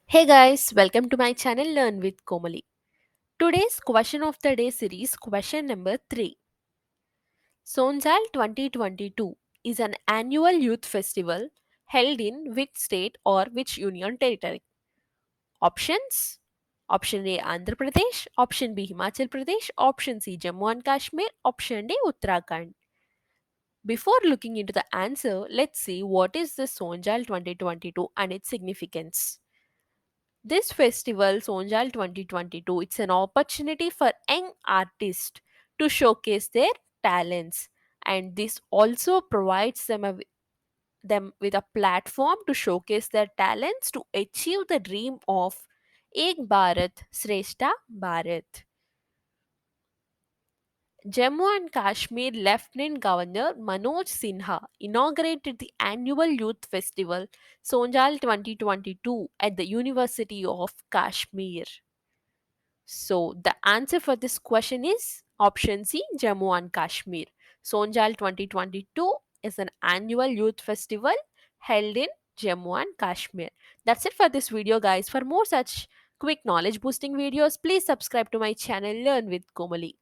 Hey guys, welcome to my channel Learn with Komali. Today's question of the day series question number 3. Sonzal 2022 is an annual youth festival held in which state or which union territory? Options: Option A Andhra Pradesh, Option B Himachal Pradesh, Option C Jammu and Kashmir, Option D Uttarakhand. Before looking into the answer, let's see what is the Sonjal 2022 and its significance. This festival, Sonjal 2022, it's an opportunity for young artists to showcase their talents, and this also provides them with a platform to showcase their talents to achieve the dream of Ek Bharat Shrestha Bharat. Jammu and Kashmir Lieutenant Governor Manoj Sinha inaugurated the annual youth festival Sonjal 2022 at the University of Kashmir. So the answer for this question is option C, Jammu and Kashmir. Sonjal 2022 is an annual youth festival held in Jammu and Kashmir. That's it for this video, guys. For more such quick knowledge boosting videos, please subscribe to my channel Learn with Komali.